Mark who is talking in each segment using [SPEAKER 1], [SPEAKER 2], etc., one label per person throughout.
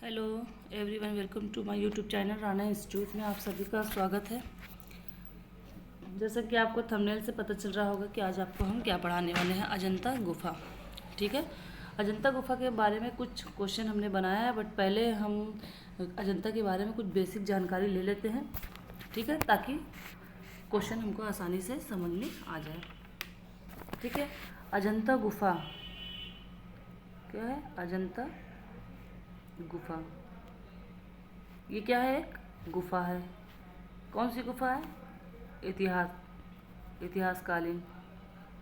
[SPEAKER 1] Hello everyone, welcome to my YouTube channel Rana institute में आप सभी का स्वागत है। जैसा कि आपको थंबनेल से पता चल रहा होगा कि आज आपको हम क्या पढ़ाने वाले हैं, अजंता गुफा। ठीक है, अजंता गुफा के बारे में कुछ क्वेश्चन हमने बनाया है, बट पहले हम अजंता के बारे में कुछ बेसिक जानकारी ले लेते हैं। ठीक है, ताकि क्वेश्चन हमको आसानी से समझ में आ जाए। ठीक है, अजंता गुफा क्या है? अजंता गुफा ये क्या है? एक गुफा है। कौन सी गुफा है? इतिहासकालीन।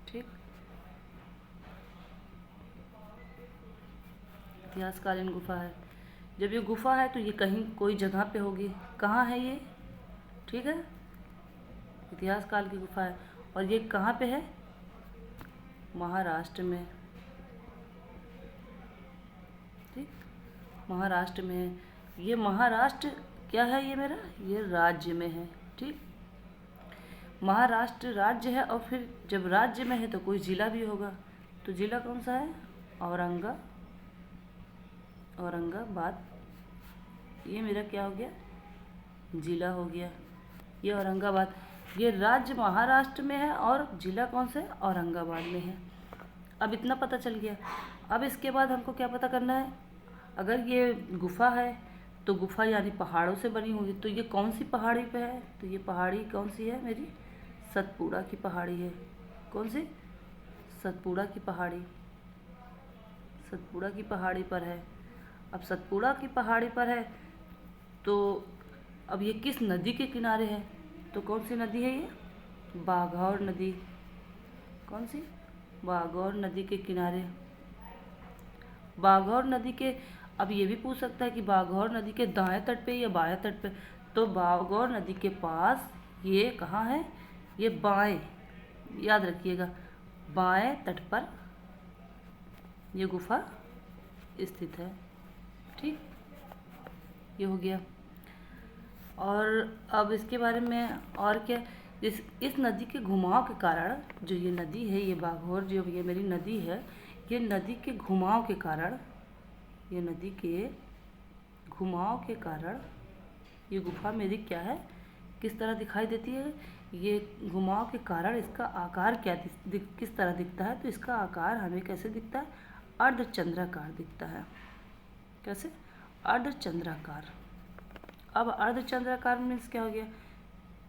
[SPEAKER 1] ठीक, इतिहासकालीन गुफा है। जब ये गुफा है तो ये कहीं कोई जगह पे होगी। कहाँ है ये? ठीक है, इतिहास काल की गुफा है। और ये कहाँ पे है? महाराष्ट्र में। ठीक, महाराष्ट्र में है। ये महाराष्ट्र क्या है? ये मेरा ये राज्य में है। ठीक, महाराष्ट्र राज्य है। और फिर जब राज्य में है तो कोई ज़िला भी होगा। तो ज़िला कौन सा है? औरंगाबाद। ये मेरा क्या हो गया? ज़िला हो गया। ये औरंगाबाद। ये राज्य महाराष्ट्र में है और ज़िला कौन सा है? औरंगाबाद में है। अब इतना पता चल गया। अब इसके बाद हमको क्या पता करना है? अगर ये गुफा है तो गुफा यानी पहाड़ों से बनी होगी। तो ये कौन सी पहाड़ी पे है? तो ये पहाड़ी कौन सी है मेरी? सतपुड़ा की पहाड़ी है। कौन सी? सतपुड़ा की पहाड़ी। सतपुड़ा की पहाड़ी पर है। अब सतपुड़ा की पहाड़ी पर है तो अब ये किस नदी के किनारे है? तो कौन सी नदी है ये? बाघौर नदी। कौन सी? बाघौर नदी के किनारे। बाघौर नदी के, अब ये भी पूछ सकता है कि बाघौर नदी के दाएं तट पे या बाएं तट पे। तो बाघौर नदी के पास ये कहाँ है? ये बाएं, याद रखिएगा, बाएं तट पर ये गुफा स्थित है। ठीक, ये हो गया। और अब इसके बारे में और क्या? इस नदी के घुमाव के कारण, जो ये नदी है, ये बाघौर जो ये मेरी नदी है, ये नदी के घुमाव के कारण, ये नदी के घुमाव के कारण ये गुफा मेरी क्या है? किस तरह दिखाई देती है? ये घुमाव के कारण इसका आकार क्या किस तरह दिखता है? तो इसका आकार हमें कैसे दिखता है? अर्धचंद्राकार दिखता है। कैसे? अर्धचंद्राकार। अब अर्धचंद्राकार मीन्स क्या हो गया?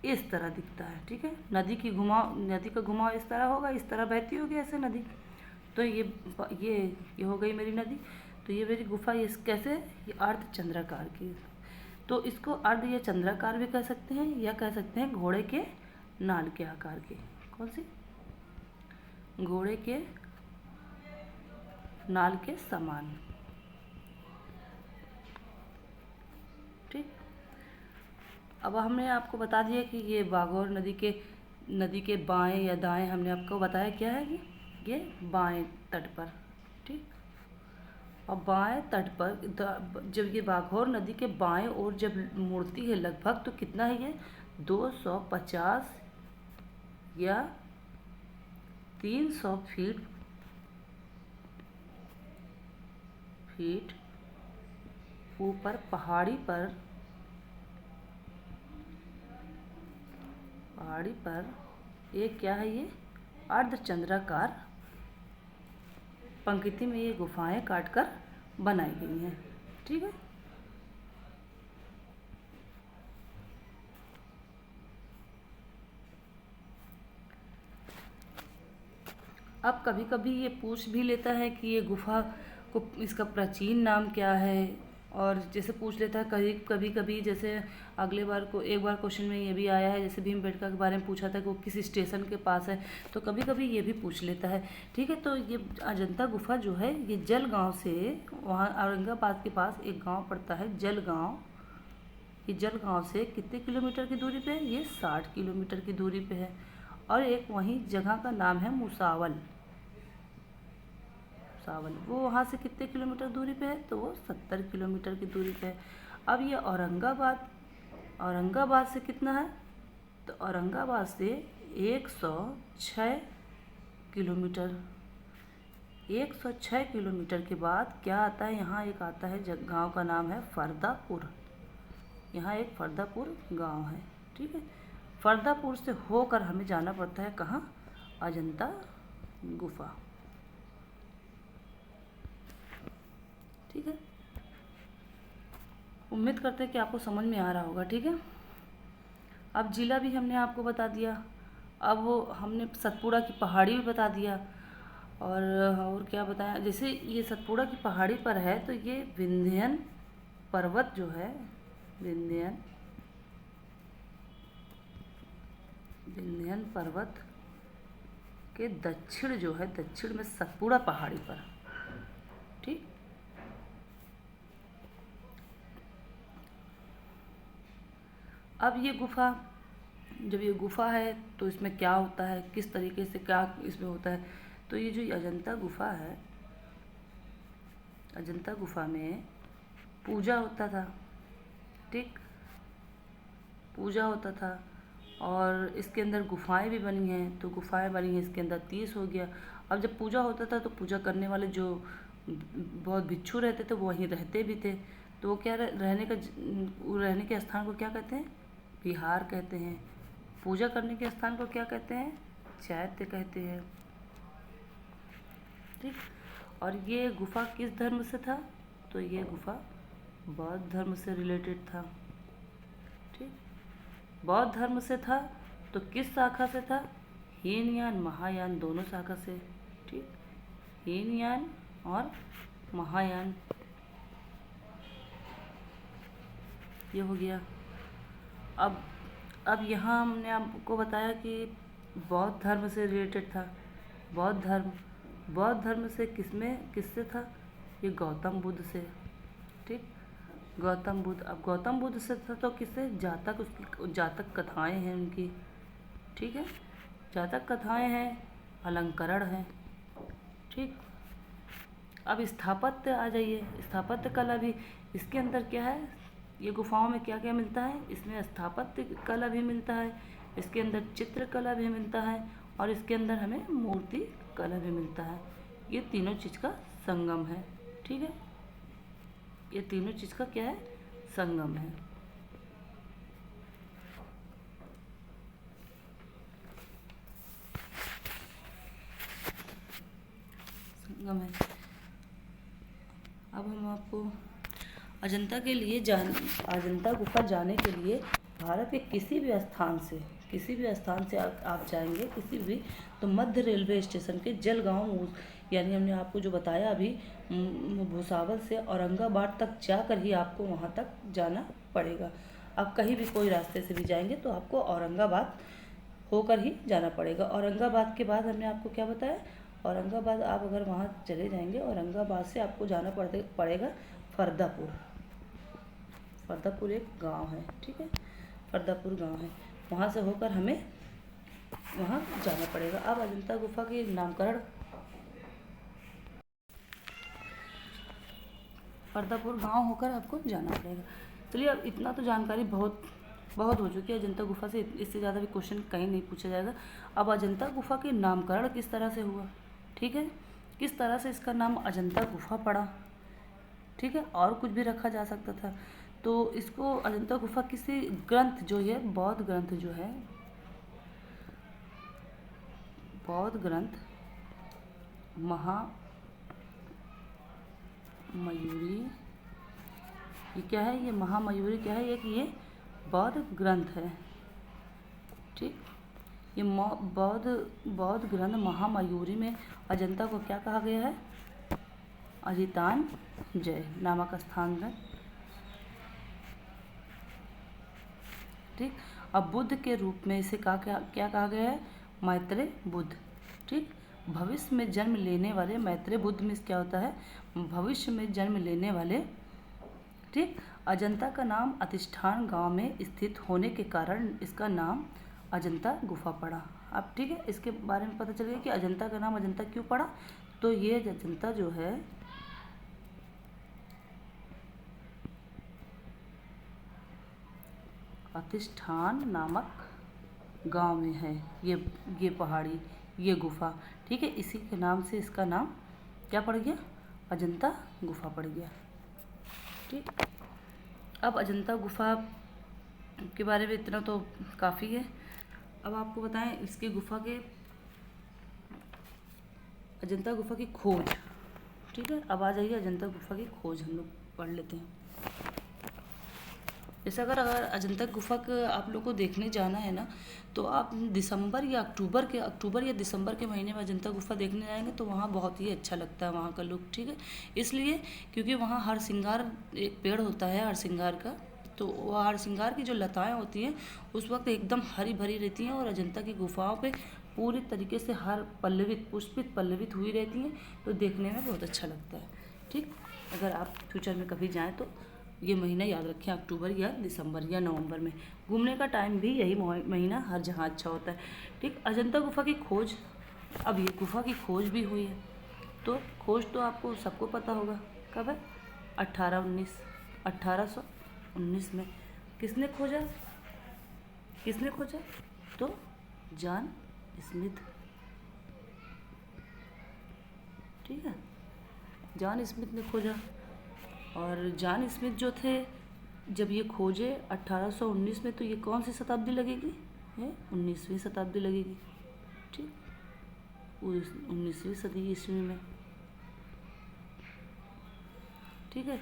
[SPEAKER 1] इस तरह दिखता है। ठीक है, नदी का घुमाव इस तरह होगा, इस तरह बहती होगी ऐसे नदी। तो ये हो गई मेरी नदी। तो ये मेरी गुफा ये कैसे? ये अर्धचंद्राकार की। तो इसको अर्ध या चंद्राकार भी कह सकते हैं, या कह सकते हैं घोड़े के नाल के आकार के। कौन सी? घोड़े के नाल के समान। ठीक, अब हमने आपको बता दिया कि ये बाघौर नदी के बाएं या दाएं, हमने आपको बताया क्या है ये बाएं तट पर। ठीक, और बाएं तट पर जब ये बाघौर नदी के बाएं ओर जब मुड़ती है लगभग, तो कितना है ये? 250 या 300 फीट ऊपर पहाड़ी पर एक क्या है? ये अर्धचंद्राकार पंक्ति में ये गुफाएं काटकर बनाई गई हैं। ठीक है, अब कभी कभी ये पूछ भी लेता है कि ये गुफा को इसका प्राचीन नाम क्या है। और जैसे पूछ लेता है कभी कभी, जैसे अगले बार को एक बार क्वेश्चन में ये भी आया है, जैसे भीमबेटका के बारे में पूछा था कि वो किस स्टेशन के पास है। तो कभी कभी ये भी पूछ लेता है। ठीक है, तो ये अजंता गुफा जो है ये जलगांव से, वहाँ औरंगाबाद के पास एक गांव पड़ता है जलगांव। ये जलगांव से कितने किलोमीटर की दूरी पे है? ये 60 किलोमीटर की दूरी पे है। और एक वहीं जगह का नाम है मुसावल। वो वहाँ से कितने किलोमीटर दूरी पे है? तो वो 70 किलोमीटर की दूरी पे है। अब ये औरंगाबाद से कितना है? तो औरंगाबाद से 106 किलोमीटर। 106 किलोमीटर के बाद क्या आता है, यहाँ एक आता है गांव का नाम है फरदापुर। यहाँ एक फरदापुर गांव है, ठीक है। फरदापुर से होकर हमें जाना पड़ता है कहाँ, अजंता गुफा, ठीक है। उम्मीद करते हैं कि आपको समझ में आ रहा होगा, ठीक है। अब जिला भी हमने आपको बता दिया, अब वो हमने सतपुड़ा की पहाड़ी भी बता दिया, और क्या बताया, जैसे ये सतपुड़ा की पहाड़ी पर है तो ये विंध्यन पर्वत जो है, विंध्यन पर्वत के दक्षिण जो है, दक्षिण में सतपुड़ा पहाड़ी पर, ठीक। अब ये गुफा, जब ये गुफा है तो इसमें क्या होता है, किस तरीके से क्या इसमें होता है, तो ये जो अजंता गुफा है, अजंता गुफा में पूजा होता था, ठीक, पूजा होता था। और इसके अंदर गुफाएं भी बनी हैं, तो गुफाएं बनी हैं, इसके अंदर 30 हो गया। अब जब पूजा होता था तो पूजा करने वाले जो बहुत भिक्षु रहते थे वो वहीं रहते भी थे, तो वो क्या रहने के स्थान को क्या कहते हैं, विहार कहते हैं। पूजा करने के स्थान को क्या कहते हैं, चैत्य कहते हैं, ठीक। और ये गुफा किस धर्म से था, तो ये गुफा बौद्ध धर्म से रिलेटेड था, ठीक। बौद्ध धर्म से था तो किस शाखा से था, हीनयान महायान दोनों शाखा से, ठीक, हीनयान और महायान, ये हो गया। अब यहाँ हमने आपको बताया कि बौद्ध धर्म से रिलेटेड था। बौद्ध धर्म से किससे था, ये गौतम बुद्ध से, ठीक, गौतम बुद्ध। अब गौतम बुद्ध से था तो किससे, जातक कथाएं हैं उनकी, ठीक है, जातक कथाएं हैं, अलंकरण हैं, ठीक। अब स्थापत्य आ जाइए, स्थापत्य कला भी इसके अंदर क्या है, ये गुफाओं में क्या क्या मिलता है, इसमें स्थापत्य कला भी मिलता है, इसके अंदर चित्रकला भी मिलता है, और इसके अंदर हमें मूर्ति कला भी मिलता है। ये तीनों चीज़ का संगम है, ठीक है, ये तीनों चीज़ का क्या है, संगम है। संगम है। अब हम आपको अजंता गुफा जाने के लिए भारत के किसी भी स्थान से आप जाएंगे किसी भी, तो मध्य रेलवे स्टेशन के जलगांव, यानी हमने आपको जो बताया अभी, भुसावल से औरंगाबाद तक जाकर ही आपको वहां तक जाना पड़ेगा। आप कहीं भी कोई रास्ते से भी जाएंगे तो आपको औरंगाबाद होकर ही जाना पड़ेगा। औरंगाबाद के बाद हमने आपको क्या बताया, औरंगाबाद आप अगर वहाँ चले जाएंगे, औरंगाबाद से आपको जाना पड़ेगा फरदापुर। फरदापुर एक गांव है, ठीक है, फरदापुर गांव है, वहाँ से होकर हमें वहाँ जाना पड़ेगा। अब अजंता गुफा के नामकरण, फरदापुर गांव होकर आपको जाना पड़ेगा। चलिए, अब इतना तो जानकारी बहुत हो चुकी है अजंता गुफा से, इससे ज़्यादा भी क्वेश्चन कहीं नहीं पूछा जाएगा। अब अजंता गुफा के नामकरण किस तरह से हुआ, ठीक है, किस तरह से इसका नाम अजंता गुफा पड़ा, ठीक है, और कुछ भी रखा जा सकता था। तो इसको अजंता गुफा किसी ग्रंथ जो है, बौद्ध ग्रंथ जो है, बौद्ध ग्रंथ महामयूरी, ये क्या है, ये महामयूरी क्या है, एक ये बौद्ध ग्रंथ है, ठीक। ये बौद्ध ग्रंथ महामयूरी में अजंता को क्या कहा गया है, अजितानजय नामक स्थान है, ठीक। अब बुद्ध के रूप में इसे क्या कहा गया है, मैत्रेय बुद्ध, ठीक। भविष्य में जन्म लेने वाले, मैत्रेय बुद्ध में क्या होता है, भविष्य में जन्म लेने वाले, ठीक। अजंता का नाम अधिष्ठान गांव में स्थित होने के कारण इसका नाम अजंता गुफा पड़ा। अब ठीक है, इसके बारे में पता चल गया कि अजंता का नाम अजंता क्यों पड़ा। तो ये अजंता जो है अधिष्ठान नामक गांव में है, ये पहाड़ी, ये गुफा, ठीक है, इसी के नाम से इसका नाम क्या पड़ गया? अजंता गुफा पड़ गया। ठीक, अब अजंता गुफा के बारे में इतना तो काफ़ी है। अब आपको बताएं इसकी गुफा के अजंता गुफा की खोज। ठीक है, अब आ जाइए अजंता गुफा की खोज हम लोग पढ़ लेते हैं। जैसे अगर अजंता गुफा का आप लोग को देखने जाना है ना, तो आप दिसंबर या दिसंबर के महीने में अजंता गुफा देखने जाएंगे तो वहाँ बहुत ही अच्छा लगता है वहाँ का लुक। ठीक है, इसलिए क्योंकि वहाँ हरसिंगार एक पेड़ होता है हरसिंगार का, तो वह हरसिंगार की जो लताएँ होती हैं उस वक्त एकदम हरी भरी रहती हैं और अजंता की गुफाओं पे पूरी तरीके से हर पुष्पित पल्लवित हुई रहती हैं, तो देखने में बहुत अच्छा लगता है। ठीक, अगर आप फ्यूचर में कभी जाएँ तो ये महीना याद रखें, अक्टूबर या दिसंबर या नवंबर में। घूमने का टाइम भी यही महीना हर जहाँ अच्छा होता है। ठीक, अजंता गुफा की खोज, अब ये गुफा की खोज भी हुई है, तो खोज तो आपको सबको पता होगा कब है? 1819 में। किसने खोजा? तो जॉन स्मिथ। ठीक है, जॉन स्मिथ ने खोजा। और जॉन स्मिथ जो थे जब ये खोजे 1819 में, तो ये कौन सी शताब्दी लगेगी? ये 19वीं शताब्दी लगेगी। ठीक, 19वीं सदी ईस्वी में। ठीक है,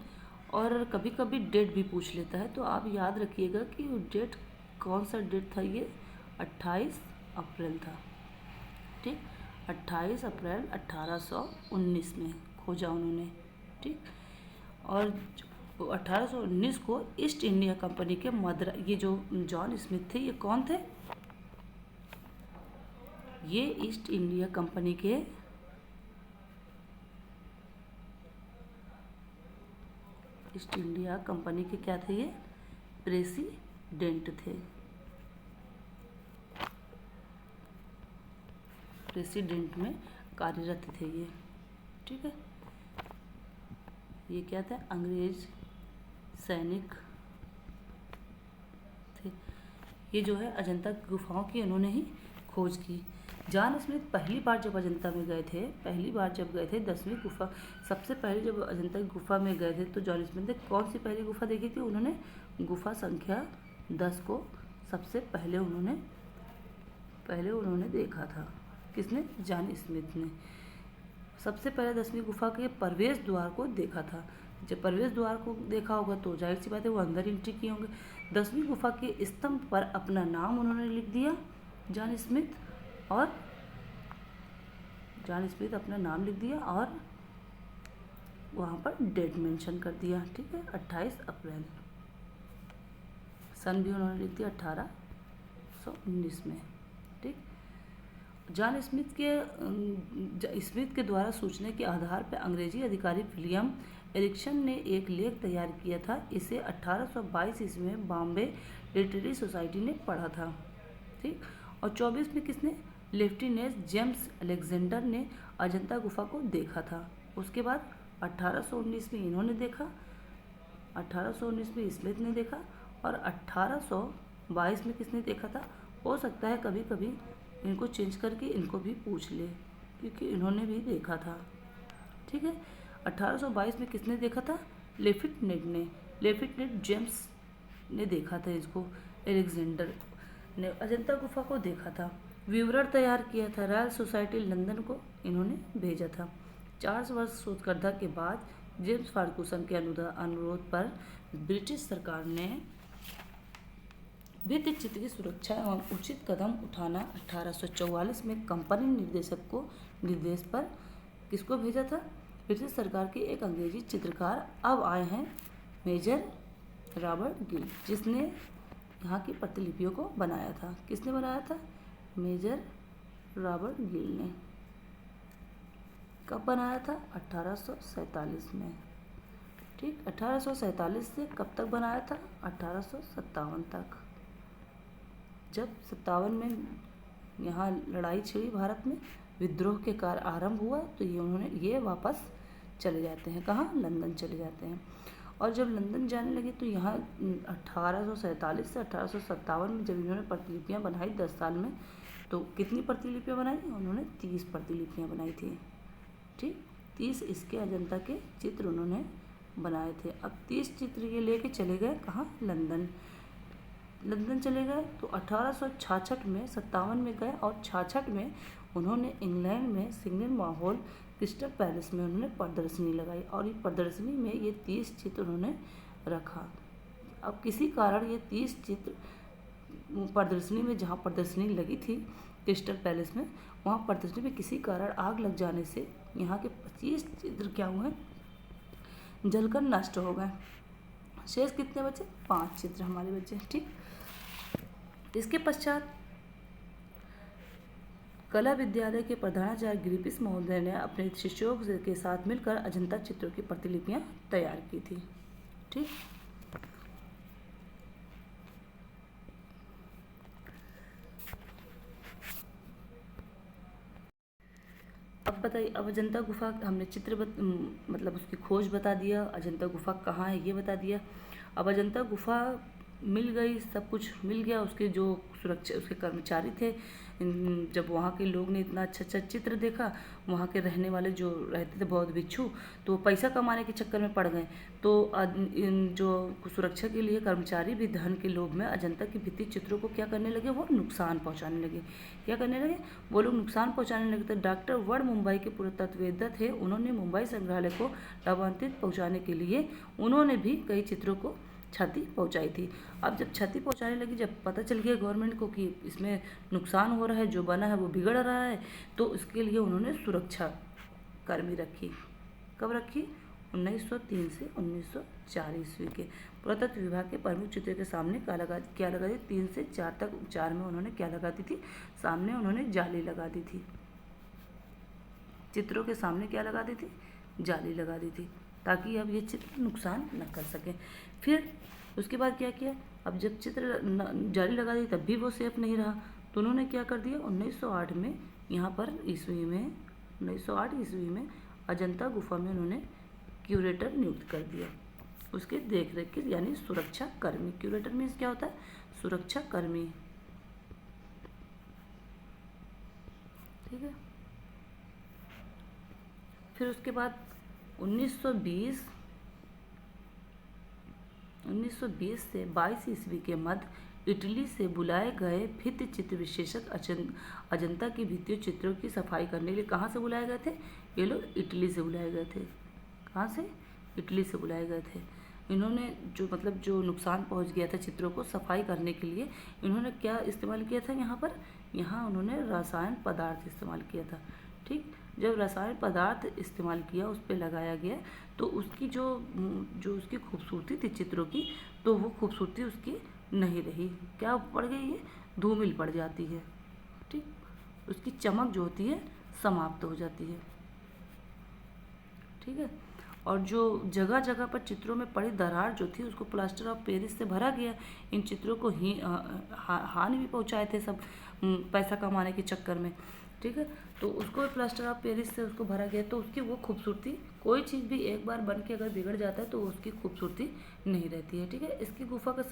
[SPEAKER 1] और कभी कभी डेट भी पूछ लेता है, तो आप याद रखिएगा कि डेट कौन सा डेट था, ये 28 अप्रैल था। ठीक, 28 अप्रैल 1819 में खोजा उन्होंने। ठीक, और 1819 को ईस्ट इंडिया कंपनी के ये जो जॉन स्मिथ थे, ये कौन थे? ये ईस्ट इंडिया कंपनी के क्या थे? ये प्रेसिडेंट थे। प्रेसिडेंट में कार्यरत थे ये। ठीक है, ये क्या था? अंग्रेज सैनिक थे। ये जो है अजंता गुफाओं की उन्होंने ही खोज की। जॉन स्मिथ पहली बार जब अजंता में गए थे, 10वीं गुफा, सबसे पहले जब अजंता की गुफा में गए थे, तो जॉन स्मिथ ने कौन सी पहली गुफा देखी थी? उन्होंने गुफा संख्या 10 को सबसे पहले उन्होंने देखा था। किसने? जॉन स्मिथ ने सबसे पहले 10वीं गुफा के प्रवेश द्वार को देखा था। जब प्रवेश द्वार को देखा होगा तो जाहिर सी बात है वो अंदर एंट्री किए होंगे। 10वीं गुफा के स्तंभ पर अपना नाम उन्होंने लिख दिया, जॉन स्मिथ अपना नाम लिख दिया और वहाँ पर डेट मेंशन कर दिया। ठीक है, 28 अप्रैल। सन भी उन्होंने लिख दिया 1819 में। ठीक, जॉन स्मिथ के द्वारा सूचना के आधार पर अंग्रेजी अधिकारी विलियम एरिक्सन ने एक लेख तैयार किया था। इसे 1822 ईस्वी में बॉम्बे लिटरेरी सोसाइटी ने पढ़ा था। ठीक, और 24 में किसने? लेफ्टिनेंट जेम्स अलेक्जेंडर ने अजंता गुफा को देखा था। उसके बाद 1819 में इन्होंने देखा, 1819 में स्मिथ ने देखा, और 1822 में किसने देखा था? हो सकता है कभी कभी इनको चेंज करके इनको भी पूछ ले, क्योंकि इन्होंने भी देखा था। ठीक है, 1822 में किसने देखा था? लेफ्टिनेंट जेम्स ने देखा था इसको। एलेक्जेंडर ने अजंता गुफा को देखा था, विवरण तैयार किया था, रॉयल सोसाइटी लंदन को इन्होंने भेजा था। 4 वर्ष शोधकर्ता के बाद जेम्स फार्गूसन के अनुरोध पर ब्रिटिश सरकार ने भित्ति चित्र की सुरक्षा एवं उचित कदम उठाना 1844 में कंपनी निर्देश पर किसको भेजा था? ब्रिटिश सरकार के एक अंग्रेजी चित्रकार अब आए हैं, मेजर रॉबर्ट गिल, जिसने यहाँ की प्रतिलिपियों को बनाया था। किसने बनाया था? मेजर रॉबर्ट गिल ने। कब बनाया था? 1847 में। ठीक, 1847 से कब तक बनाया था? 1857 तक। जब 57 में यहाँ लड़ाई छिड़ी भारत में, विद्रोह के कार्य आरंभ हुआ, तो ये वापस चले जाते हैं। कहाँ? लंदन चले जाते हैं। और जब लंदन जाने लगे तो यहाँ 1847 से 1857 में जब इन्होंने प्रतिलिपियाँ बनाई 10 साल में, तो कितनी प्रतिलिपियाँ बनाई? उन्होंने 30 प्रतिलिपियाँ बनाई थी। ठीक, 30 इसके अजंता के चित्र उन्होंने बनाए थे। अब 30 चित्र ये लेके चले गए कहाँ? लंदन। लंदन चले गए तो 1866 में 57 में गए और 66 में उन्होंने इंग्लैंड में सिग्नल हॉल क्रिस्टल पैलेस में उन्होंने प्रदर्शनी लगाई और ये प्रदर्शनी में ये 30 चित्र उन्होंने रखा। अब किसी कारण ये 30 चित्र प्रदर्शनी में, जहाँ प्रदर्शनी लगी थी क्रिस्टल पैलेस में, वहाँ प्रदर्शनी में किसी कारण आग लग जाने से यहाँ के 25 चित्र क्या हुए? जलकर नष्ट हो गए। शेष कितने बचे? 5 चित्र हमारे बचे। ठीक, इसके पश्चात कला विद्यालय के प्रधानाचार्य ग्रिफिथ महोदय ने अपने शिष्यों के साथ मिलकर अजंता चित्रों की प्रतिलिपियां तैयार की थी। ठीक, अब बताइए, अब अजंता गुफा हमने मतलब उसकी खोज बता दिया, अजंता गुफा कहाँ है ये बता दिया। अब अजंता गुफा मिल गई, सब कुछ मिल गया। उसके जो सुरक्षा, उसके कर्मचारी थे, जब वहाँ के लोग ने इतना अच्छा अच्छा चित्र देखा, वहाँ के रहने वाले जो रहते थे बौद्ध भिक्षु, तो पैसा कमाने के चक्कर में पड़ गए। तो जो सुरक्षा के लिए कर्मचारी भी धन के लोभ में अजंता की भित्ति चित्रों को क्या करने लगे? वो नुकसान पहुँचाने लगे। क्या करने लगे? वो लोग नुकसान पहुँचाने लगे। तो डॉक्टर वर्ड मुंबई के पुरातत्ववेत्ता थे, उन्होंने मुंबई संग्रहालय को लाभान्वित पहुँचाने के लिए उन्होंने भी कई चित्रों को क्षति पहुंचाई थी। अब जब क्षति पहुंचाने लगी, जब पता चल गया गवर्नमेंट को कि इसमें नुकसान हो रहा है, जो बना है वो बिगड़ रहा है, तो इसके लिए उन्होंने सुरक्षा कर्मी रखी। कब रखी? 1903 से 1904 ईस्वी के पुरातत्व विभाग के प्रमुख चित्र के सामने क्या लगा दी? 3 से 4 तक, 4 में उन्होंने क्या लगा दी थी? सामने उन्होंने जाली लगा दी थी। चित्रों के सामने क्या लगा दी थी? जाली लगा दी थी, ताकि अब ये चित्र नुकसान न कर सकें। फिर उसके बाद क्या किया? अब जब चित्र जाली लगा दी तब भी वो सेफ नहीं रहा, तो उन्होंने क्या कर दिया? 1908 में यहाँ पर 1908 ईस्वी में अजंता गुफा में उन्होंने क्यूरेटर नियुक्त कर दिया, उसके देख रेख के, यानी सुरक्षा कर्मी। क्यूरेटर मीन्स क्या होता है? सुरक्षा कर्मी। ठीक है। फिर उसके बाद 1920 से 22 ईस्वी के मध्य इटली से बुलाए गए भित्ति चित्र विशेषज्ञ अजंता की भित्तियों चित्रों की सफाई करने के लिए कहाँ से बुलाए गए थे? ये लोग इटली से बुलाए गए थे। कहाँ से? इटली से बुलाए गए थे। इन्होंने जो नुकसान पहुंच गया था चित्रों को सफाई करने के लिए, इन्होंने क्या इस्तेमाल किया था यहाँ पर? यहाँ उन्होंने रसायन पदार्थ इस्तेमाल किया था। ठीक, जब रसायन पदार्थ इस्तेमाल किया, उस पर लगाया गया, तो उसकी जो उसकी खूबसूरती थी चित्रों की, तो वो खूबसूरती उसकी नहीं रही। क्या पड़ गई? ये धूमिल पड़ जाती है। ठीक, उसकी चमक जो होती है समाप्त हो जाती है। ठीक है। और जो जगह जगह पर चित्रों में पड़ी दरार जो थी, उसको प्लास्टर ऑफ पेरिस से भरा गया। इन चित्रों को हानि भी पहुंचाए थे सब पैसा कमाने के चक्कर में। ठीक है, तो उसको प्लास्टर ऑफ पेरिस से उसको भरा गया, तो उसकी वो खूबसूरती, कोई चीज़ भी एक बार बन के अगर बिगड़ जाता है तो उसकी खूबसूरती नहीं रहती है। ठीक है, इसकी गुफा का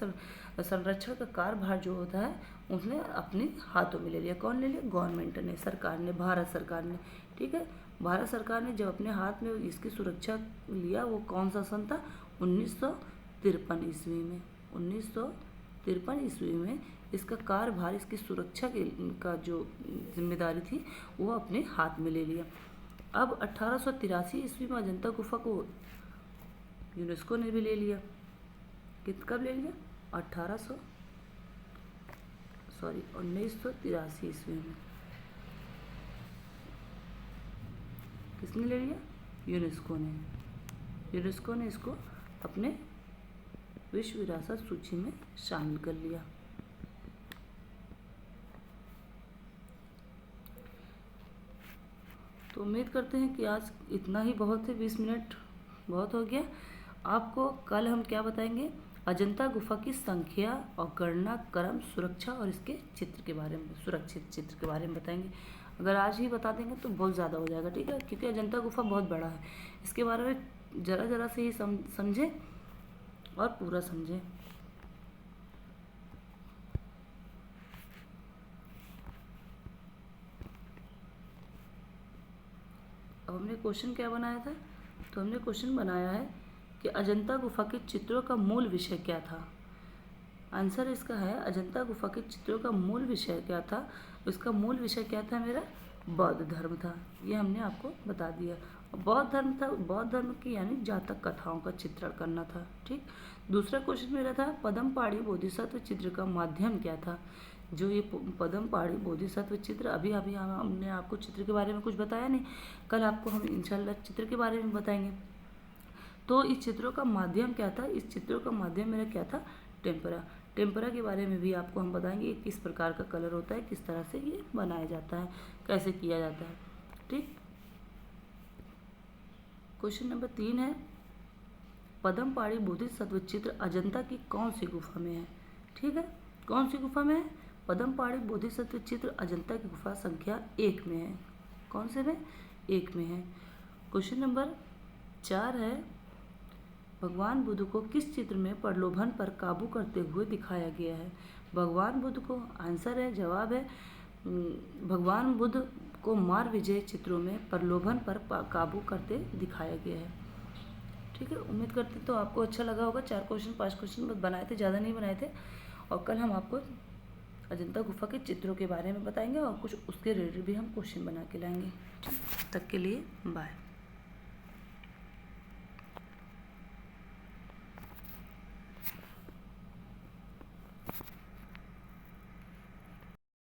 [SPEAKER 1] संरक्षण का कार्यभार जो होता है, उसने अपने हाथों में ले लिया। कौन ले लिया? गवर्नमेंट ने, सरकार ने, भारत सरकार ने। ठीक है, भारत सरकार ने जब अपने हाथ में इसकी सुरक्षा लिया, वो कौन सा सन था? 1953 ईस्वी में। 1953 ईस्वी में इसका कार्यभार, इसकी सुरक्षा का जो जिम्मेदारी थी, वो अपने हाथ में ले लिया। अब 1883 ईस्वी में अजंता गुफा को यूनेस्को ने भी ले लिया। कब ले लिया? 1983 ईस्वी में किसने ले लिया? यूनेस्को ने। यूनेस्को ने इसको अपने विश्व विरासत सूची में शामिल कर लिया। तो उम्मीद करते हैं कि आज इतना ही बहुत है, 20 मिनट बहुत हो गया। आपको कल हम क्या बताएंगे? अजंता गुफा की संख्या और गणना क्रम, सुरक्षा और इसके चित्र के बारे में, सुरक्षित चित्र के बारे में बताएंगे। अगर आज ही बता देंगे तो बहुत ज़्यादा हो जाएगा। ठीक है, क्योंकि अजंता गुफा बहुत बड़ा है, इसके बारे में ज़रा ज़रा से ही समझें और पूरा समझें। अब हमने क्वेश्चन क्या बनाया था, तो हमने क्वेश्चन बनाया है कि अजंता गुफा के चित्रों का मूल विषय क्या था। आंसर इसका है अजंता गुफा के चित्रों का मूल विषय क्या था। इसका मूल विषय क्या था मेरा, बौद्ध धर्म था। ये हमने आपको बता दिया। बौद्ध धर्म था, बौद्ध धर्म की यानी जातक कथाओं का चित्रण करना था। ठीक। दूसरा क्वेश्चन मेरा था पद्मपाणि बोधिसत्व चित्र का माध्यम क्या था। जो ये पद्मपाणि बोधिसत्व चित्र, अभी अभी हमने आपको चित्र के बारे में कुछ बताया नहीं, कल आपको हम इंशाल्लाह चित्र के बारे में बताएंगे। तो इस चित्रों का माध्यम क्या था, इस चित्रों का माध्यम मेरा क्या था, टेम्परा। टेम्परा के बारे में भी आपको हम बताएंगे किस प्रकार का कलर होता है, किस तरह से ये बनाया जाता है, कैसे किया जाता है। ठीक। क्वेश्चन नंबर 3 है पद्मपाणि बोधिसत्व चित्र अजंता की कौन सी गुफा में है। ठीक है, कौन सी गुफा में है, पद्मपाणि बोधिसत्व चित्र अजंता की गुफा संख्या 1 में है। कौन से में, 1 में है। क्वेश्चन नंबर 4 है भगवान बुद्ध को किस चित्र में प्रलोभन पर काबू करते हुए दिखाया गया है। भगवान बुद्ध को, आंसर है, जवाब है भगवान बुद्ध को मार विजय चित्रों में प्रलोभन पर काबू करते दिखाया गया है। ठीक है, उम्मीद करते तो आपको अच्छा लगा होगा। 4 क्वेश्चन 5 क्वेश्चन बस बनाए थे, ज़्यादा नहीं बनाए थे। और कल हम आपको अजंता गुफा के चित्रों के बारे में बताएंगे और कुछ उसके रिलेटेड भी हम क्वेश्चन बना के लाएंगे। ठीक, तब तक के लिए बाय।